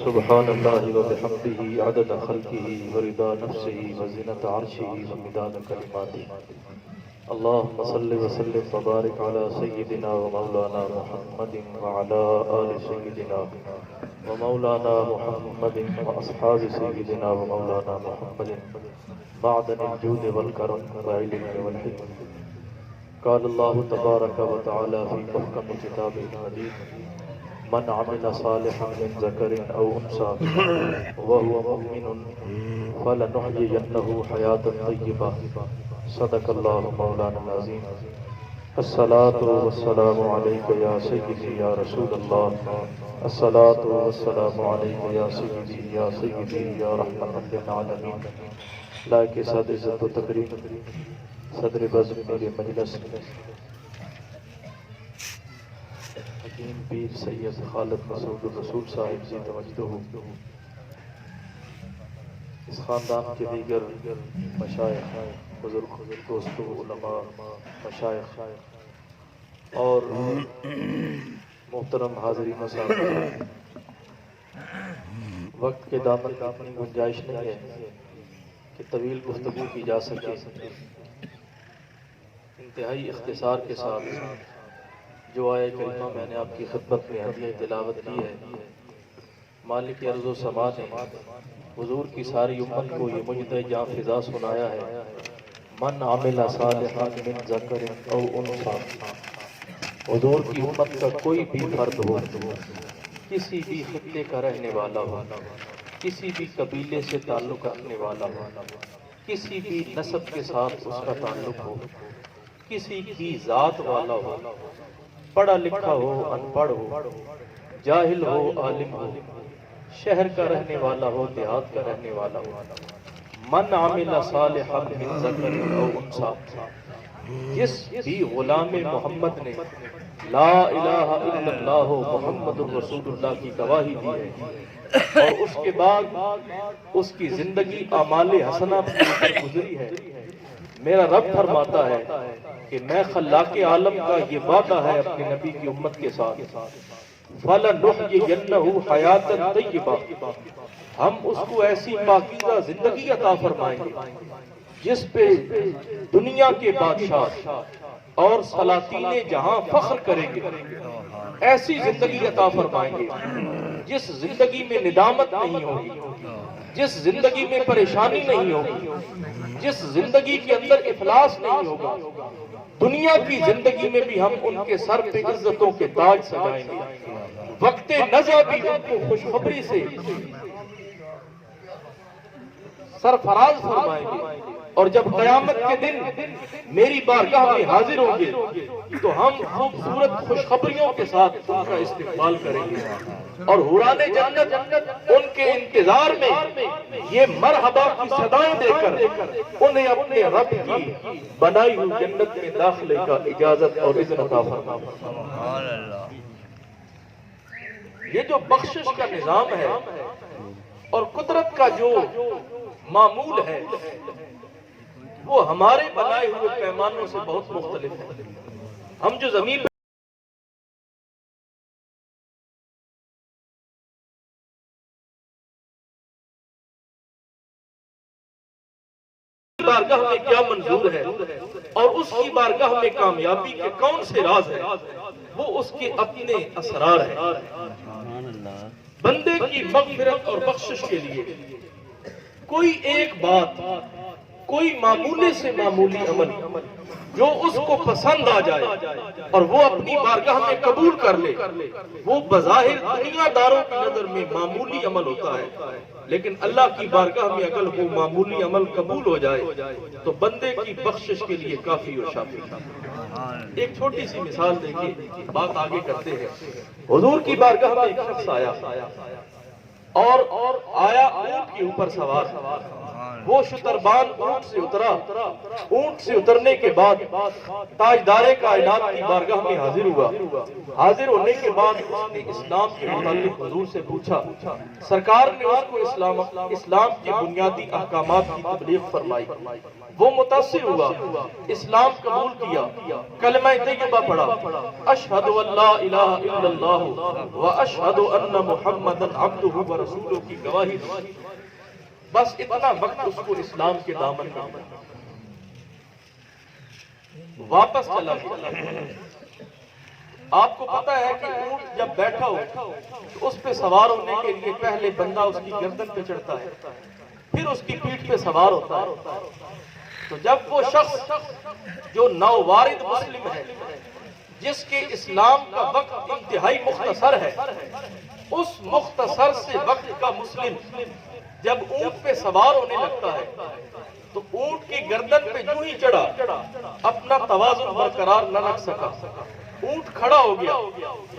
سبحان اللہ و بحمدہ عدد خلقہ ورضا نفسہ وزنۃ عرشہ ومداد کلماتہ اللہم صل وسلم وبارک علی سیدنا و مولانا محمد وعلی آل سیدنا و مولانا محمد و اصحاب سیدنا و مولانا محمد معدن الجود والکرم والعلم والحکم قال اللہ تبارک و تعالی فی محکم کتابہ العزیز من عمل صالحا من ذکر او انثى وهو مؤمن فلنحيينه حياة طیبہ صدق اللہ مولانا العظیم الصلاة والسلام علیک یا سیدی یا رسول اللہ الصلاة والسلام علیک یا سیدی یا رحمت للعالمین لائق صد عزت و تکریم صدر بزم میرے مجلس حکیم پیر سید خالد مسعود الرسول صاحب سے توجہ ہو اس خاندان کے دیگر مشائخ بزرگ دوستوں علماء مشائخ اور محترم حاضرین و سامعین، وقت کے دامن میں اتنی گنجائش نہیں ہے کہ طویل گفتگو کی جا سکے۔ انتہائی اختصار کے ساتھ جو آیہ کریمہ میں نے آپ کی خدمت میں ہدیہ تلاوت کی ہے، مالک ارض و سما نے حضور کی ساری امت کو یہ مجد جاں فضا سنایا ہے، من عمل صالحا من ذکر او انثی۔ حضور کی امت کا کوئی بھی فرد ہو، کسی بھی خطے کا رہنے والا ہو، کسی بھی قبیلے سے تعلق رکھنے والا ہو، کسی بھی نسب کے ساتھ اس کا تعلق ہو، کسی بھی ذات والا ہو، پڑھا لکھا ہو ان پڑھ ہو، جاہل ہو عالم ہو، شہر کا رہنے والا ہو دیہات کا رہنے والا ہو، من عمل صالحا من ذکر او انثی، جس بھی غلام محمد نے لا الہ الا اللہ محمد رسول اللہ کی گواہی دی ہے اور اس کے بعد اس کی زندگی اعمال حسنہ پر گزری ہے، میرا رب فرماتا ہے کہ میں خلاق عالم کا یہ وعدہ ہے اپنے نبی کی امت کے ساتھ، فَلَنُحْيِيَنَّهُ حَيَاةً طَيِّبَةً، ہم اس کو ایسی پاکیزہ زندگی عطا فرمائیں گے جس پہ دنیا کے بادشاہ اور سلاطین جہاں فخر کریں گے، ایسی زندگی عطا فرمائیں گے جس زندگی میں ندامت نہیں ہوگی، جس زندگی میں پریشانی نہیں ہوگی، جس زندگی کے اندر افلاس نہیں ہوگا۔ دنیا کی زندگی میں بھی ہم ان کے سر پہ عزتوں کے تاج سجائیں گے، وقت نزع بھی ان کو خوشخبری سے سرفراز فرمائیں گے، اور جب قیامت کے دن میری بارگاہ میں حاضر ہوں گے تو ہم خوبصورت خوشخبریوں کے ساتھ ان کا استقبال کریں گے، اور حوران جنت ان کے انتظار میں یہ مرحبا کی صدائیں دے کر انہیں اپنے رب کی بنائی ہوئی جنت میں داخلے کا اجازت اور اذن عطا فرمائیں۔ یہ جو بخشش کا نظام ہے اور قدرت کا جو معمول ہے وہ ہمارے بنائے ہوئے پیمانوں سے بہت مختلف ہے۔ ہم جو زمین بارگاہ میں کیا منظور ہے اور اس کی بارگاہ میں کامیابی کے کون سے راز ہیں، وہ اس کے اپنے اسرار ہیں۔ بندے کی مغفرت اور بخشش کے لیے کوئی ایک بات، کوئی معمولی سے معمولی عمل جو اس کو پسند آ جائے اور وہ اپنی بارگاہ میں قبول کر لے، وہ بظاہر دنیا داروں کی نظر میں معمولی عمل ہوتا ہے، لیکن اللہ کی بارگاہ میں اگر وہ معمولی عمل قبول ہو جائے تو بندے کی بخشش کے لیے کافی اور شافی۔ ایک چھوٹی سی مثال دیکھیں، بات آگے کرتے ہیں۔ حضور کی بارگاہ میں ایک شخص آیا اور آیا اونٹ کے اوپر سوار، وہ شتربان اونٹ سے اترا، اونٹ سے اترنے کے بعد تاجدار کائنات کی بارگاہ میں حاضر ہوا۔ حاضر ہونے کے بعد اس نے اسلام کے متعلق حضور سے پوچھا۔ سرکار نے اس کو اسلام کے بنیادی احکامات کی تبلیغ فرمائی۔ وہ متاثر ہوا، اسلام قبول کیا، کلمہ طیبہ پڑھا، اشہد ان لا الہ الا اللہ و اشہد ان محمد عبدہ و رسولہ کی گواہی دی۔ بس اتنا وقت اس کو اسلام کے دامن میں واپس چلا گیا۔ آپ کو پتا ہے کہ اونٹ جب بیٹھا ہو تو اس پہ سوار ہونے کے لیے پہلے بندہ اس کی گردن پہ چڑھتا ہے، پھر اس کی پیٹھ پہ سوار ہوتا ہے۔ تو جب وہ شخص جو نووارد مسلم ہے، جس کے اسلام کا وقت انتہائی مختصر ہے، اس مختصر سے وقت کا مسلم جب اونٹ پہ سوار ہونے لگتا ہے تو اونٹ کی گردن پہ جو ہی چڑھا اپنا توازن برقرار نہ رکھ سکا، اونٹ کھڑا ہو گیا،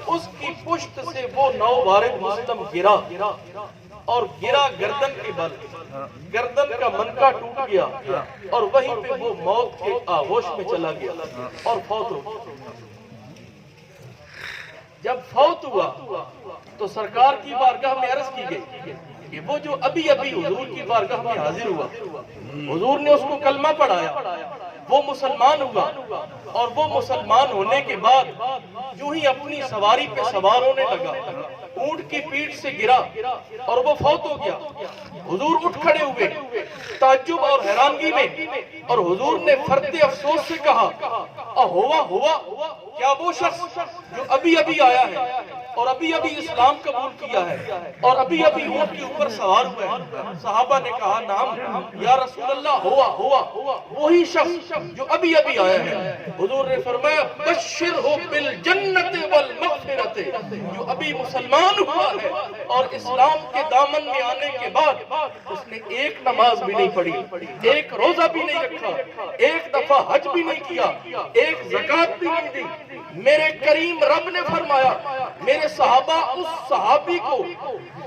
اس کی پشت سے وہ نووارد مسلم گرا اور گرا گردن کے بل، گردن کا منکا ٹوٹ گیا اور وہیں پہ وہ موت کے آغوش میں چلا گیا اور فوت ہو گیا۔ جب فوت ہوا تو سرکار کی بارگاہ میں عرض کی گئی کہ وہ جو ابھی حضور کی بارگاہ میں حاضر ہوا، حضور نے اس کو کلمہ پڑھایا، وہ مسلمان ہوا، اور وہ مسلمان ہونے کے بعد جو ہی اپنی سواری پہ سوار ہونے لگا، اونٹ کی پیٹھ سے گرا اور وہ فوت ہو گیا۔ حضور اٹھ کھڑے ہوئے تعجب اور حیرانگی میں، اور حضور نے فرد افسوس سے کہا، ہوا کیا وہ شخص جو ابھی آیا ہے اور ابھی اسلام قبول کیا ہے اور ابھی اونٹ کے اوپر سوار ہوا ہے؟ صحابہ نے کہا نعم یا رسول اللہ، ہوا وہی شخص جو ابھی آیا ہے۔ حضور نے فرمایا بشرہ بالجنت والمغفرت، جو ابھی مسلمان ہوا ہے اور اسلام کے دامن میں آنے کے بعد اس نے ایک نماز بھی نہیں پڑھی، ایک روزہ بھی نہیں رکھا، ایک دفعہ حج بھی نہیں کیا، ایک زکوٰۃ بھی نہیں دی، میرے کریم رب نے فرمایا میرے صحابہ اس صحابی کو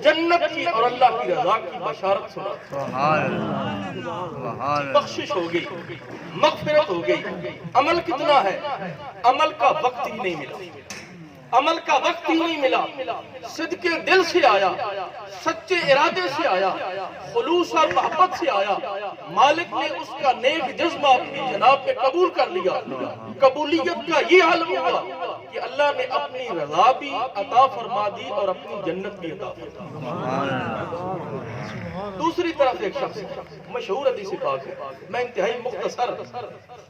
جنت کی اور اللہ کی رضا کی بشارت سنا، بخشش ہو گئی، مغفرت ہو گئی۔ عمل کتنا ہے؟ عمل کا وقت ہی نہیں ملا، عمل کا وقت ہی نہیں ملا۔ صدق دل سے آیا، سچے ارادے سے آیا، خلوص اور محبت سے آیا، مالک نے اس کا نیک جذبہ اپنی جناب میں قبول کر لیا۔ قبولیت کا یہ عالم ہوا کہ اللہ نے اپنی رضا بھی عطا فرما دی اور اپنی جنت بھی عطا فرما دی۔ دوسری طرف ایک شخص مشہور حدیث پاک ہے، میں انتہائی مختصر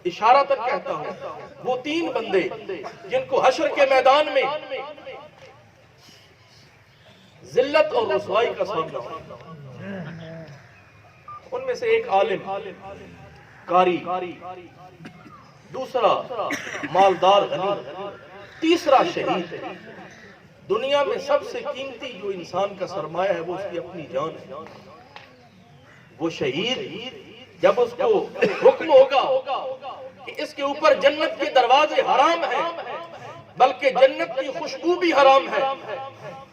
اشارہ تک کہتا ہوں، وہ تین بندے جن کو حشر کے میدان میں ذلت اور رسوائی کا سامنا ہوا، ان میں سے ایک عالم قاری، دوسرا مالدار غنی، تیسرا شہید۔ دنیا میں سب سے قیمتی جو انسان کا سرمایہ ہے وہ اس کی اپنی جان ہے۔ وہ شہید جب اس کو حکم ہوگا کہ اس کے اوپر جنت کے دروازے حرام ہیں، بلکہ جنت کی خوشبو بھی حرام ہے،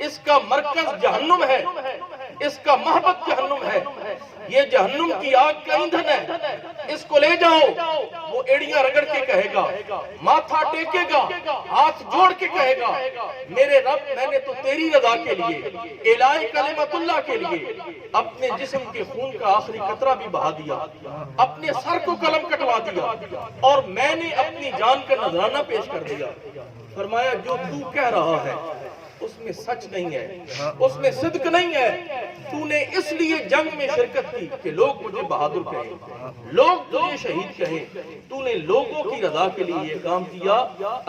اس کا مرکز جہنم ہے، اس کا محبت جہنم ہے، یہ جہنم کی آگ کا ایندھن ہے، اس کو لے جاؤ، وہ ایڑیاں رگڑ کے کہے گا، ماتھا ٹیکے گا، ہاتھ جوڑ کے کہے گا میرے رب میں نے تو تیری رضا کے لیے، اعلاء کلمت اللہ کے لیے اپنے جسم کے خون کا آخری قطرہ بھی بہا دیا، اپنے سر کو قلم کٹوا دیا، اور میں نے اپنی جان کا نذرانہ پیش کر دیا۔ فرمایا جو تو کہہ رہا ہے اس میں سچ نہیں ہے، اس میں صدق نہیں ہے، تو نے اس لیے جنگ میں شرکت کی کہ لوگ مجھے بہادر کہیں، لوگ تجھے شہید کہیں، تو نے لوگوں کی رضا کے لیے یہ کام کیا،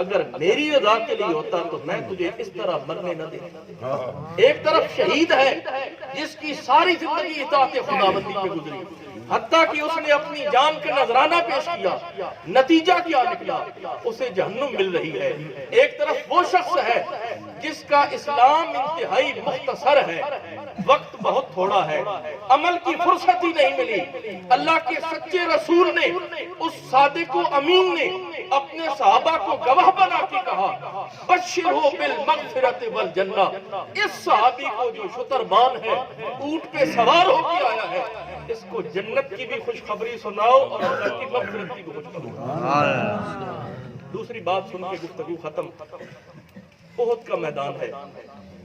اگر میری رضا کے لیے ہوتا تو میں تجھے اس طرح مرنے نہ دیتا۔ ایک طرف شہید ہے جس کی ساری زندگی اطاعت خداوندی پہ گزری، حتیٰ کہ اس نے اپنی جان کا نذرانہ پیش کیا، نتیجہ کیا نکلا؟ اسے جہنم مل رہی ہے۔ ایک طرف وہ شخص ہے جس کا اسلام انتہائی مختصر ہے، وقت بہت تھوڑا ہے، عمل کی فرصت ہی نہیں ملی، اللہ کے سچے رسول نے، اس صادق و امین نے اپنے صحابہ کو گواہ بنا کے کہا بشروا بالمغفرۃ والجنہ، اس صحابی کو جو شتربان ہے، اونٹ پہ سوار ہو کے آیا ہے، اس کو جنت کی بھی خوشخبری سناؤ اور اللہ کی مغفرت کی بھی خوشخبری۔ دوسری بات سن کے گفتگو ختم۔ احد کا میدان ہے،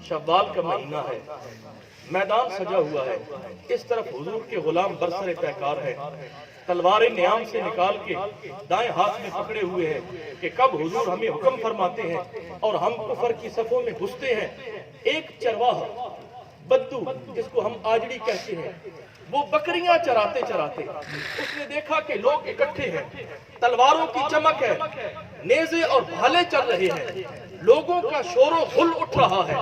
شوال کا مہینہ ہے، میدان سجا ہوا ہے، اس طرف حضور کے غلام برسر پیکار ہے، تلوار نیام سے نکال کے دائیں ہاتھ میں پکڑے ہوئے ہیں کہ کب حضور ہمیں حکم فرماتے ہیں اور ہم کفر کی صفوں میں گھستے ہیں۔ ایک چرواہ بدو، جس کو ہم آجڑی کہتے ہیں، وہ بکریاں چراتے چراتے اس نے دیکھا کہ لوگ اکٹھے ہیں، تلواروں کی چمک ہے، نیزے اور بھالے چل رہے ہیں، لوگوں کا شور و غل اٹھ رہا ہے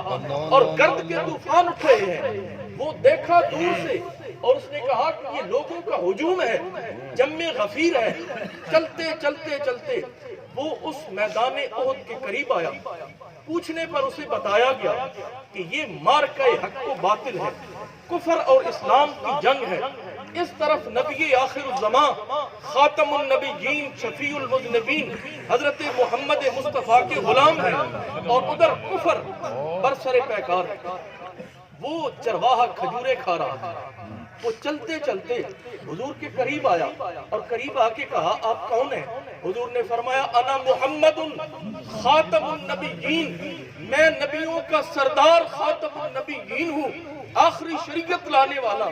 اور گرد کے طوفان اٹھ رہے ہیں۔ وہ دیکھا دور سے اور اس نے کہا کہ یہ لوگوں کا ہجوم ہے، جم غفیر ہے۔ چلتے چلتے چلتے وہ اس میدان احد کے قریب آیا، پوچھنے پر اسے بتایا گیا کہ یہ مارکہ حق و باطل ہے، کفر اور اسلام کی جنگ ہے۔ اس طرف نبی آخر الزمان، خاتم النبیین، شفیع المذنبین حضرت محمد مصطفیٰ کے غلام ہیں، اور ادھر کفر برسر پیکار ہے۔ وہ چرواہا کھجورے کھا رہا تھا، وہ چلتے چلتے حضور کے قریب آیا اور قریب آ کے کہا آپ کون ہیں؟ حضور نے فرمایا انا محمد خاتم النبیین، میں نبیوں کا سردار خاتم النبیین ہوں، آخری شریعت لانے والا،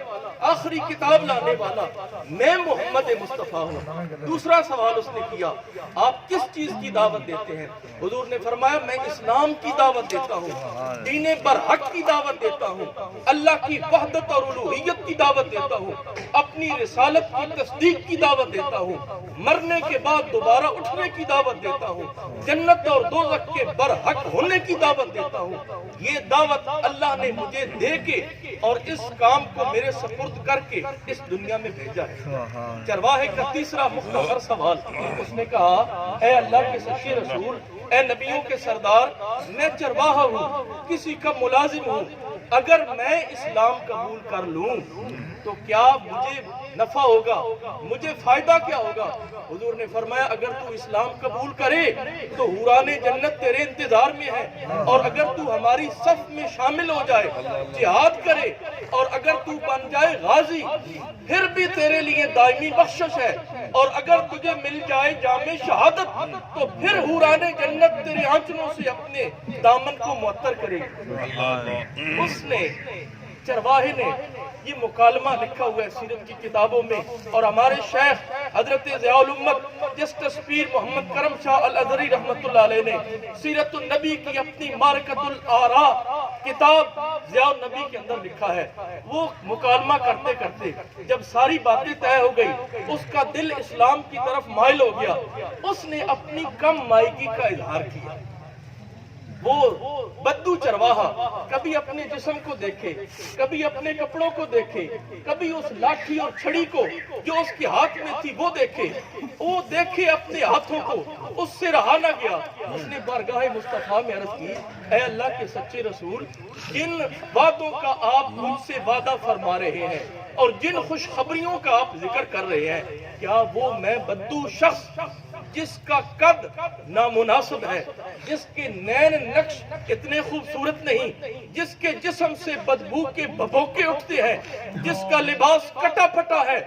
آخری کتاب لانے والا، میں محمد مصطفیٰ ہوں۔ دوسرا سوال اس نے کیا آپ کس چیز کی دعوت دیتے ہیں؟ حضور نے فرمایا میں اسلام کی دعوت دیتا ہوں، دین برحق کی دعوت دیتا ہوں، اللہ کی وحدت اور الوہیت کی دعوت دیتا ہوں، اپنی رسالت کی تصدیق کی دعوت دیتا ہوں، مرنے کے بعد دوبارہ اٹھنے کی دعوت دیتا ہوں، جنت اور دوزخ کے برحق ہونے کی دعوت دیتا ہوں۔ یہ دعوت اللہ نے مجھے دے کے اور اس کام کو میرے سپرد کر کے اس دنیا میں بھیجا ہے۔ چرواہے کا تیسرا مختصر سوال، اس نے کہا اے اللہ کے سچے رسول، اے نبیوں کے سردار، میں چرواہا ہوں، کسی کا ملازم ہوں، اگر میں اسلام قبول کر لوں تو کیا مجھے نفع ہوگا، مجھے فائدہ کیا ہوگا؟ حضور نے فرمایا اگر تو اسلام قبول کرے تو حوران جنت تیرے انتظار میں ہے، اور اگر تو ہماری صف میں شامل ہو جائے، جہاد کرے، اور اگر تو بن جائے غازی، پھر بھی تیرے لیے دائمی بخشش ہے، اور اگر تجھے مل جائے جام شہادت تو پھر حوران جنت تیرے آنچنوں سے اپنے دامن کو معطر کرے گی۔ اس نے، چرواہے نے، یہ مکالمہ لکھا ہوا ہے سیرت کی کتابوں میں، اور ہمارے شیخ حضرت ضیاء الامت جس تصویر محمد کرم شاہ الازہری رحمت اللہ علیہ نے سیرت النبی کی اپنی معرکۃ الآراء کتاب ضیاء النبی کے اندر لکھا ہے، وہ مکالمہ کرتے کرتے جب ساری باتیں طے ہو گئی، اس کا دل اسلام کی طرف مائل ہو گیا، اس نے اپنی کم مائگی کا اظہار کیا۔ وہ بدو چرواہا کبھی اپنے جسم کو دیکھے، کبھی اپنے کپڑوں کو دیکھے، کبھی اس لاٹھی اور چھڑی کو جو اس کے ہاتھ میں تھی وہ دیکھے، وہ دیکھے اپنے ہاتھوں کو، اس سے رہا نہ گیا۔ اس نے بارگاہ مصطفیٰ میں عرض کی اے اللہ کے سچے رسول، جن وعدوں کا آپ مجھ سے وعدہ فرما رہے ہیں اور جن خوشخبریوں کا آپ ذکر کر رہے ہیں، کیا وہ میں بدو شخص جس کا قد نامناسب ہے، جس کے نین نقش اتنے خوبصورت نہیں، جس کے جسم سے بدبو کے بھبوکے اٹھتے ہیں، جس کا لباس کٹا پھٹا ہے،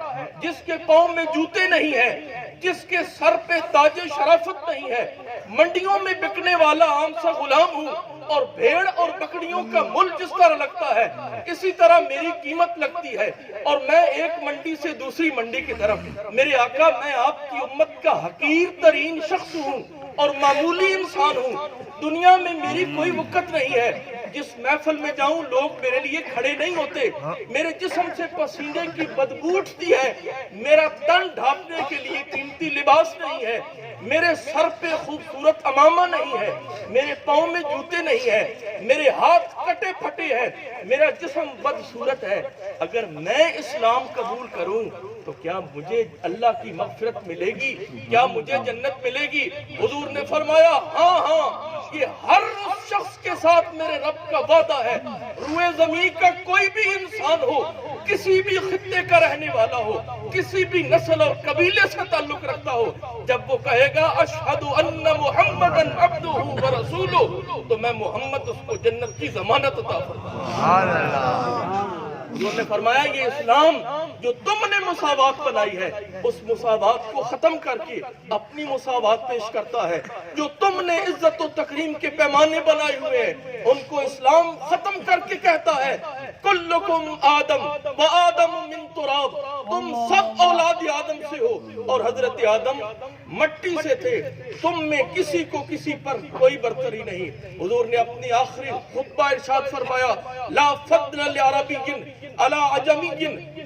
جس کے پاؤں میں جوتے نہیں ہیں، جس کے سر پہ تاج شرافت نہیں ہے، منڈیوں میں بکنے والا عام سا غلام ہوں، اور بھیڑ اور بکریوں کا مل جس طرح لگتا ہے اسی طرح میری قیمت لگتی ہے، اور میں ایک منڈی سے دوسری منڈی کی طرف، میرے آقا میں آپ کی امت کا حقیر ترین شخص ہوں اور معمولی انسان ہوں، دنیا میں میری کوئی وقت نہیں ہے، جس محفل میں جاؤں لوگ میرے لیے کھڑے نہیں ہوتے، میرے جسم سے پسینے کی بدبو اٹھتی ہے، میرا تن ڈھانپنے کے لیے قیمتی لباس نہیں ہے، میرے سر پہ خوبصورت امامہ نہیں ہے، میرے پاؤں میں جوتے نہیں ہیں، میرے ہاتھ کٹے پھٹے ہیں، میرا جسم بدصورت ہے، اگر میں اسلام قبول کروں تو کیا مجھے اللہ کی مغفرت ملے گی، کیا مجھے جنت ملے گی؟ حضور نے فرمایا ہاں یہ ہر اس شخص کے ساتھ میرے رب کا وعدہ ہے، روئے زمین کا کوئی بھی انسان ہو، کسی بھی خطے کا رہنے والا ہو، کسی بھی نسل اور قبیلے سے تعلق رکھتا ہو، جب وہ کہے گا اشہد ان محمدن عبدہ و رسولہ، تو میں محمد اس کو جنت کی ضمانت عطا فرماؤں۔ انہوں نے فرمایا یہ اسلام جو تم نے مساوات بنائی ہے، اس مساوات کو ختم کر کے اپنی مساوات پیش کرتا ہے۔ جو تم نے عزت و تکریم کے پیمانے بنائے ہوئے ہیں، ان کو اسلام ختم کر کے کہتا ہے کلکم آدم و آدم من تراب، تم سب اولاد آدم سے ہو اور حضرت آدم مٹی سے تھے، تم میں کسی کو کسی پر کوئی برتری نہیں۔ حضور نے اپنی آخری خطبہ ارشاد فرمایا لا فضل لعربی علی عجمی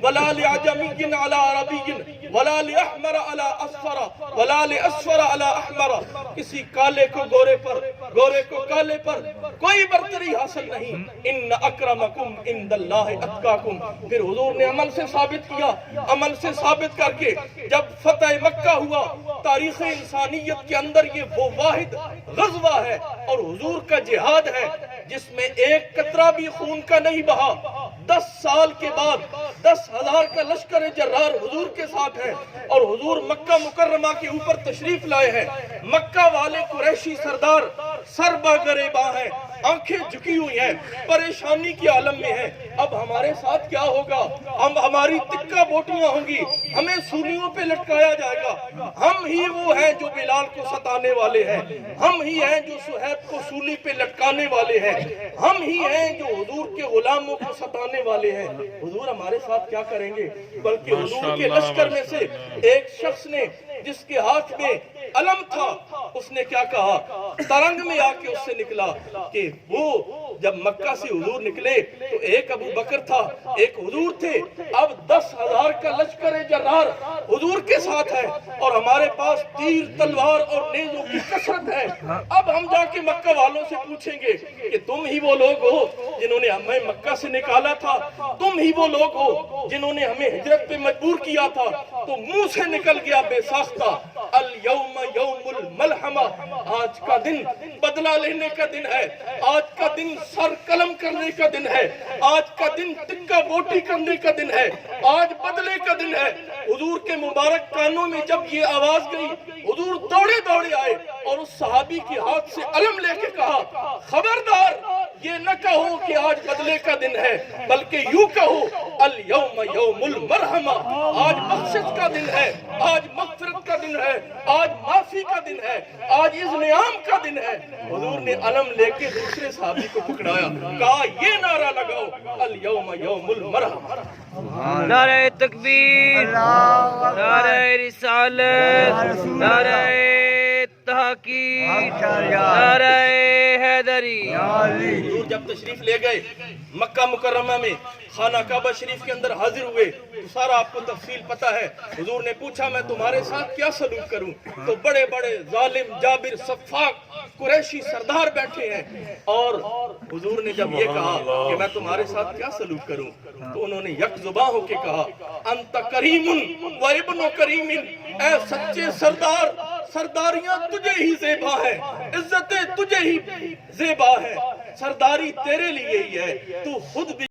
ولا لعجمی علی عربی ولا لأحمر علی اصفر ولا لأصفر علی احمر، کسی کالے کو گورے پر، گورے کو کالے پر کوئی برتری حاصل نہیں۔ ان اکرمکم عند اللہ اتقاکم۔ پھر حضور نے عمل سے ثابت کیا، عمل سے ثابت کر کے جب فتح مکہ ہوا، تاریخ انسانیت کے اندر یہ وہ واحد غزوہ ہے اور حضور کا جہاد ہے جس میں ایک قطرہ بھی خون کا نہیں بہا۔ 10 سال کے بعد 10,000 کا لشکر جرار حضور کے ساتھ ہے اور حضور مکہ مکرمہ کے اوپر تشریف لائے ہیں۔ مکہ والے قریشی سردار سر بگریباں ہیں، آنکھیں جھکی ہوئی ہیں، پریشانی کے عالم میں ہیں۔ اب ہمارے ساتھ کیا ہوگا؟ ہماری تکہ بوٹیاں ہوں گی، ہمیں سولیوں پہ لٹکایا جائے گا۔ ہم ہی وہ ہیں جو بلال کو ستانے والے ہیں، ہم ہی ہیں جو صہیب کو سولی پہ لٹکانے والے ہیں، ہم ہی ہیں جو حضور کے غلاموں کو ستانے والے ہیں۔ حضور ہمارے ساتھ کیا کریں گے؟ بلکہ حضور کے لشکر میں سے ایک شخص نے جس کے ہاتھ میں علم تھا، اس نے کیا کہا؟ ترنگ میں آ کے اس سے نکلا کہ وہ جب مکہ سے حضور نکلے تو ایک ابو بکر تھا، ایک حضور تھے، اب 10,000 کا لشکر جرار حضور کے ساتھ ہے اور ہمارے پاس تیر تلوار اور نیزوں کی کثرت ہے۔ اب ہم جا کے مکہ والوں سے پوچھیں گے کہ تم ہی وہ لوگ ہو جنہوں نے ہمیں مکہ سے نکالا تھا، تم ہی وہ لوگ ہو جنہوں نے ہمیں ہجرت پہ مجبور کیا تھا، تو منہ سے نکل گیا بے ساختہ الیوم یوم الملحمہ، آج کا دن بدلہ لینے کا دن ہے، آج کا دن سر قلم کرنے کا دن ہے، آج کا دن تکہ بوٹی کرنے کا دن ہے، آج بدلے کا دن ہے۔ حضور کے مبارک کانوں میں جب یہ آواز گئی، حضور دوڑے دوڑے آئے اور اس صحابی کے ہاتھ سے علم لے کے کہا خبردار یہ نہ کہو کہ آج بدلے کا دن ہے، بلکہ یوں کہو الیوم یوم المرحمہ، آج بخشش کا دن ہے، آج مغفرت کا دن ہے، آج معافی کا دن ہے، آج اذنعام کا دن ہے۔ حضور نے علم لے کے دوسرے صحابی کو پکڑایا، کہا یہ نعرہ لگاؤ الیوم یوم المرحمہ۔ نعرہ تکبیر، نعرہ رسالت، نعرہ تحقیق، نعرہ حیدری۔ حضور جب تشریف لے گئے مکہ مکرمہ میں، خانہ کعبہ شریف کے اندر حاضر ہوئے تو سارا آپ کو تفصیل پتہ ہے۔ حضور نے پوچھا میں تمہارے ساتھ کیا سلوک کروں؟ تو بڑے بڑے ظالم جابر صفاق قریشی سردار بیٹھے ہیں، اور حضور نے جب یہ کہا کہ میں تمہارے ساتھ کیا سلوک کروں تو انہوں نے یک زباں ہو کے کہا انت کریم و ابن کریم، اے سچے سردار، سرداریاں تجھے ہی زیبا ہے، عزتیں تجھے ہی زیبا ہے، سرداری تیرے لیے ہی ہے، تو خود بھی